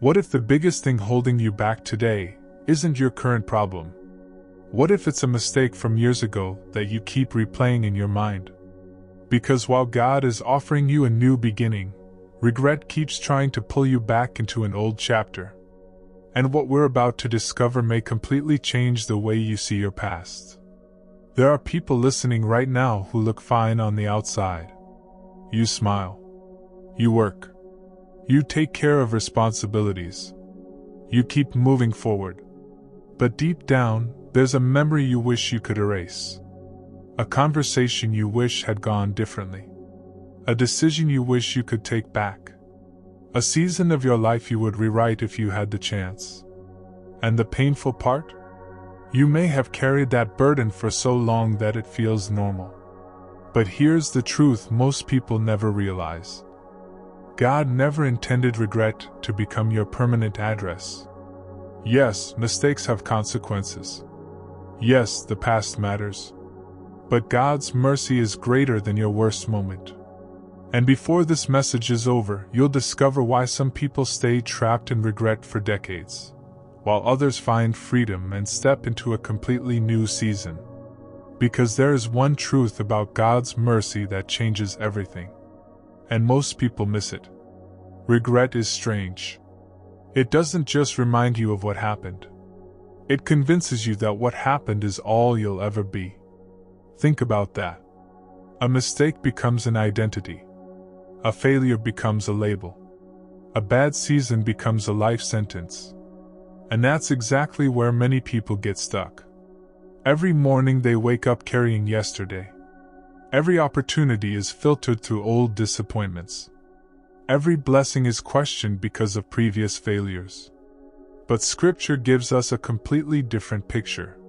What if the biggest thing holding you back today isn't your current problem? What if it's a mistake from years ago that you keep replaying in your mind? Because while God is offering you a new beginning, regret keeps trying to pull you back into an old chapter. And what we're about to discover may completely change the way you see your past. There are people listening right now who look fine on the outside. You smile. You work. You take care of responsibilities. You keep moving forward. But deep down, there's a memory you wish you could erase. A conversation you wish had gone differently. A decision you wish you could take back. A season of your life you would rewrite if you had the chance. And the painful part? You may have carried that burden for so long that it feels normal. But here's the truth most people never realize. God never intended regret to become your permanent address. Yes, mistakes have consequences. Yes, the past matters. But God's mercy is greater than your worst moment. And before this message is over, you'll discover why some people stay trapped in regret for decades, while others find freedom and step into a completely new season. Because there is one truth about God's mercy that changes everything. And most people miss it. Regret is strange. It doesn't just remind you of what happened. It convinces you that what happened is all you'll ever be. Think about that. A mistake becomes an identity. A failure becomes a label. A bad season becomes a life sentence. And that's exactly where many people get stuck. Every morning they wake up carrying yesterday. Every opportunity is filtered through old disappointments. Every blessing is questioned because of previous failures. But Scripture gives us a completely different picture.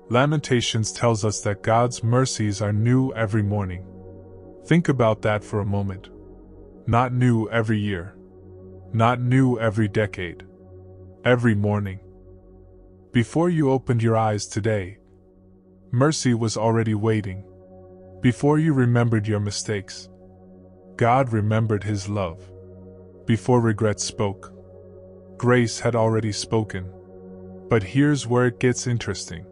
Lamentations tells us that God's mercies are new every morning. Think about that for a moment. Not new every year. Not new every decade. Every morning. Before you opened your eyes today, mercy was already waiting. Before you remembered your mistakes, God remembered His love. Before regret spoke, grace had already spoken. But here's where it gets interesting.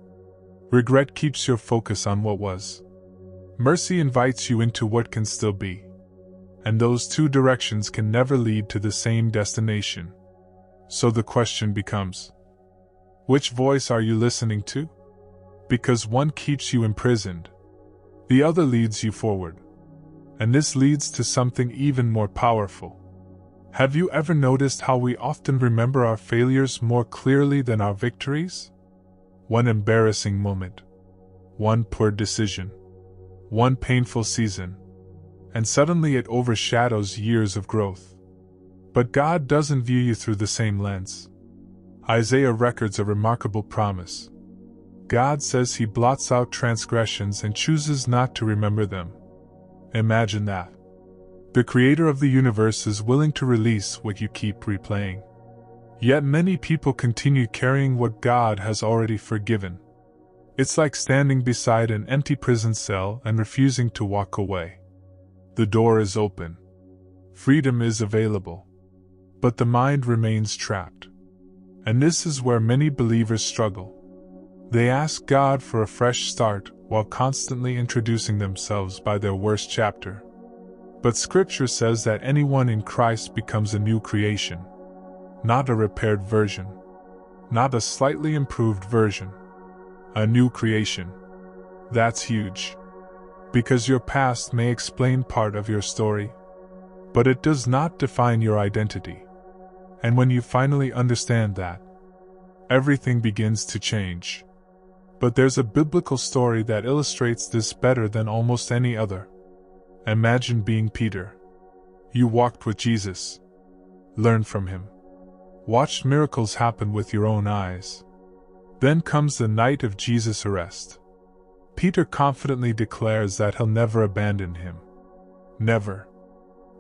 Regret keeps your focus on what was. Mercy invites you into what can still be. And those two directions can never lead to the same destination. So the question becomes, which voice are you listening to? Because one keeps you imprisoned. The other leads you forward. And this leads to something even more powerful. Have you ever noticed how we often remember our failures more clearly than our victories? One embarrassing moment. One poor decision. One painful season. And suddenly it overshadows years of growth. But God doesn't view you through the same lens. Isaiah records a remarkable promise. God says He blots out transgressions and chooses not to remember them. Imagine that. The Creator of the universe is willing to release what you keep replaying. Yet many people continue carrying what God has already forgiven. It's like standing beside an empty prison cell and refusing to walk away. The door is open. Freedom is available. But the mind remains trapped. And this is where many believers struggle. They ask God for a fresh start while constantly introducing themselves by their worst chapter. But Scripture says that anyone in Christ becomes a new creation. Not a repaired version. Not a slightly improved version. A new creation. That's huge. Because your past may explain part of your story, but it does not define your identity. And when you finally understand that, everything begins to change. But there's a biblical story that illustrates this better than almost any other. Imagine being Peter. You walked with Jesus. Learned from Him. Watched miracles happen with your own eyes. Then comes the night of Jesus' arrest. Peter confidently declares that he'll never abandon him. Never.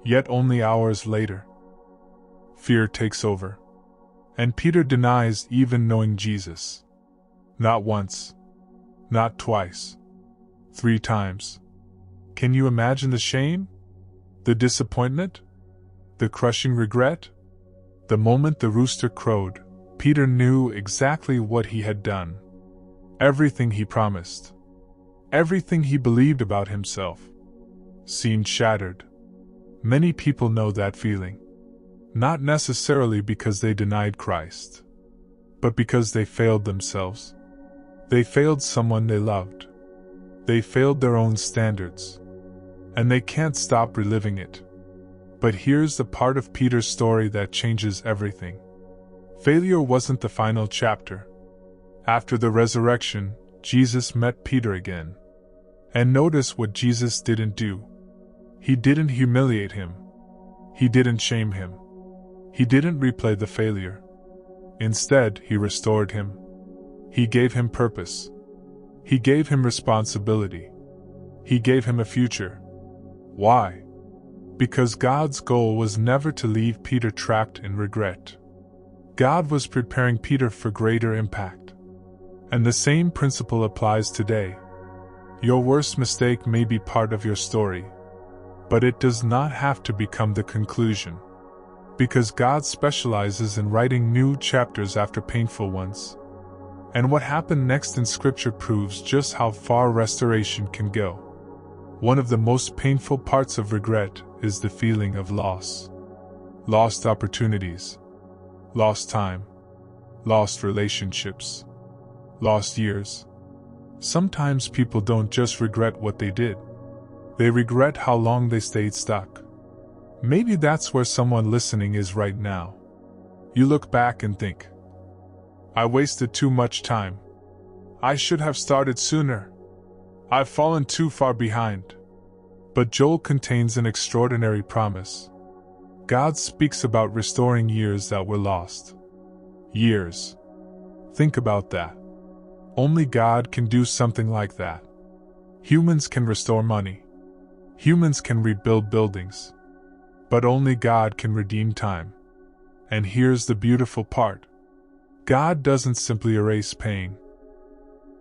Yet only hours later, fear takes over. And Peter denies even knowing Jesus. Not once. Not twice. 3 times. Can you imagine the shame? The disappointment? The crushing regret? The moment the rooster crowed, Peter knew exactly what he had done. Everything he promised, everything he believed about himself, seemed shattered. Many people know that feeling. Not necessarily because they denied Christ, but because they failed themselves. They failed someone they loved. They failed their own standards. And they can't stop reliving it. But here's the part of Peter's story that changes everything. Failure wasn't the final chapter. After the resurrection, Jesus met Peter again. And notice what Jesus didn't do. He didn't humiliate him. He didn't shame him. He didn't replay the failure. Instead, he restored him. He gave him purpose. He gave him responsibility. He gave him a future. Why? Because God's goal was never to leave Peter trapped in regret. God was preparing Peter for greater impact. And the same principle applies today. Your worst mistake may be part of your story, but it does not have to become the conclusion. Because God specializes in writing new chapters after painful ones. And what happened next in Scripture proves just how far restoration can go. One of the most painful parts of regret is the feeling of loss. Lost opportunities. Lost time. Lost relationships. Lost years. Sometimes people don't just regret what they did. They regret how long they stayed stuck. Maybe that's where someone listening is right now. You look back and think, I wasted too much time. I should have started sooner. I've fallen too far behind. But Joel contains an extraordinary promise. God speaks about restoring years that were lost. Years. Think about that. Only God can do something like that. Humans can restore money. Humans can rebuild buildings. But only God can redeem time. And here's the beautiful part. God doesn't simply erase pain.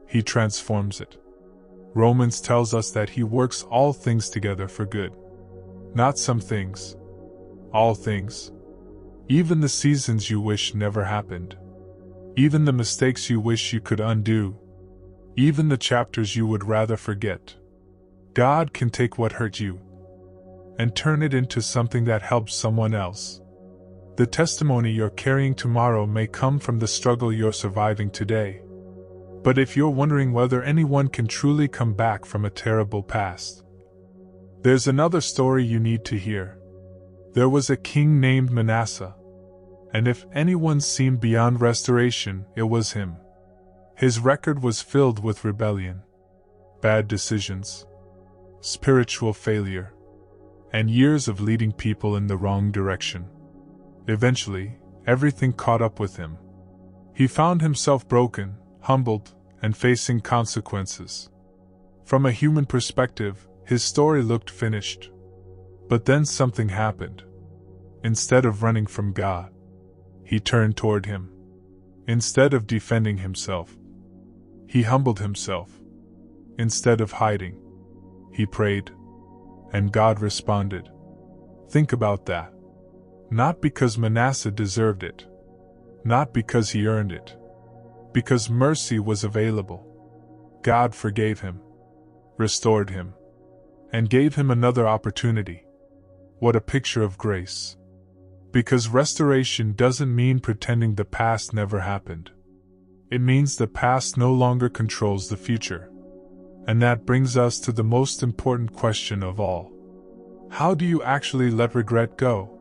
He transforms it. Romans tells us that He works all things together for good. Not some things. All things. Even the seasons you wish never happened. Even the mistakes you wish you could undo. Even the chapters you would rather forget. God can take what hurt you and turn it into something that helps someone else. The testimony you're carrying tomorrow may come from the struggle you're surviving today. But if you're wondering whether anyone can truly come back from a terrible past, there's another story you need to hear. There was a king named Manasseh, and if anyone seemed beyond restoration, it was him. His record was filled with rebellion, bad decisions, spiritual failure, and years of leading people in the wrong direction. Eventually, everything caught up with him. He found himself broken, humbled, and facing consequences. From a human perspective, his story looked finished. But then something happened. Instead of running from God, he turned toward Him. Instead of defending himself, he humbled himself. Instead of hiding, he prayed. And God responded. Think about that. Not because Manasseh deserved it. Not because he earned it. Because mercy was available. God forgave him, restored him, and gave him another opportunity. What a picture of grace. Because restoration doesn't mean pretending the past never happened. It means the past no longer controls the future. And that brings us to the most important question of all. How do you actually let regret go?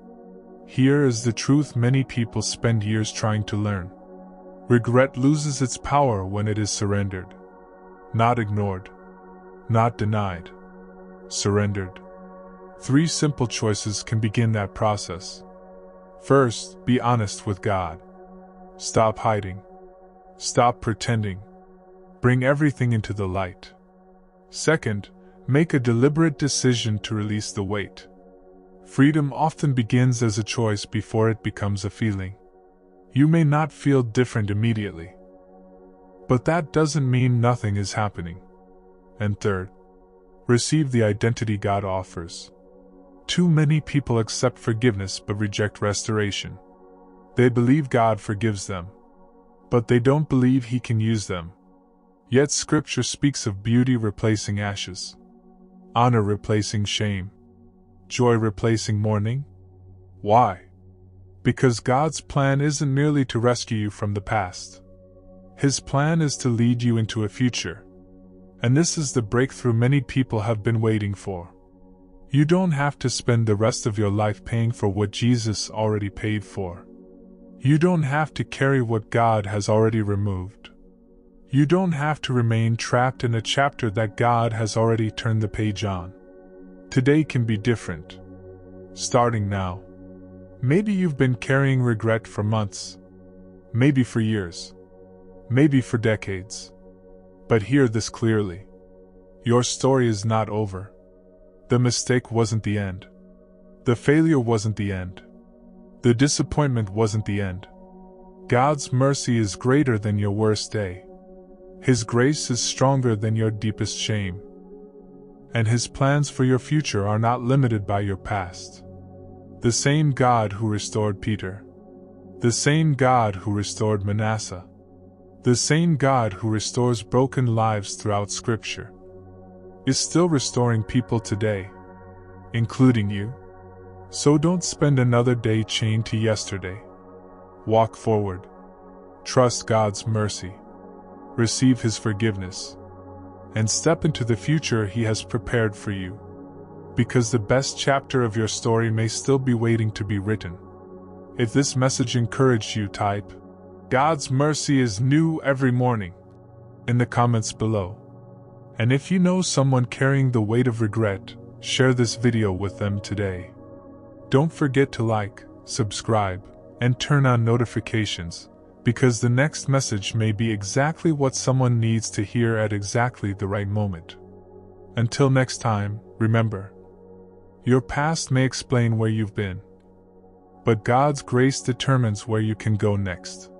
Here is the truth many people spend years trying to learn. Regret loses its power when it is surrendered. Not ignored. Not denied. Surrendered. 3 simple choices can begin that process. First, be honest with God. Stop hiding. Stop pretending. Bring everything into the light. Second, make a deliberate decision to release the weight. Freedom often begins as a choice before it becomes a feeling. You may not feel different immediately, but that doesn't mean nothing is happening. And third, receive the identity God offers. Too many people accept forgiveness but reject restoration. They believe God forgives them, but they don't believe He can use them. Yet Scripture speaks of beauty replacing ashes, honor replacing shame, joy replacing mourning. Why? Because God's plan isn't merely to rescue you from the past. His plan is to lead you into a future. And this is the breakthrough many people have been waiting for. You don't have to spend the rest of your life paying for what Jesus already paid for. You don't have to carry what God has already removed. You don't have to remain trapped in a chapter that God has already turned the page on. Today can be different. Starting now. Maybe you've been carrying regret for months. Maybe for years. Maybe for decades. But hear this clearly. Your story is not over. The mistake wasn't the end. The failure wasn't the end. The disappointment wasn't the end. God's mercy is greater than your worst day. His grace is stronger than your deepest shame. And His plans for your future are not limited by your past. The same God who restored Peter, the same God who restored Manasseh, the same God who restores broken lives throughout Scripture, is still restoring people today, including you. So don't spend another day chained to yesterday. Walk forward. Trust God's mercy. Receive His forgiveness. And step into the future He has prepared for you. Because the best chapter of your story may still be waiting to be written. If this message encouraged you, type, "God's mercy is new every morning," in the comments below. And if you know someone carrying the weight of regret, share this video with them today. Don't forget to like, subscribe, and turn on notifications, because the next message may be exactly what someone needs to hear at exactly the right moment. Until next time, remember, your past may explain where you've been, but God's grace determines where you can go next.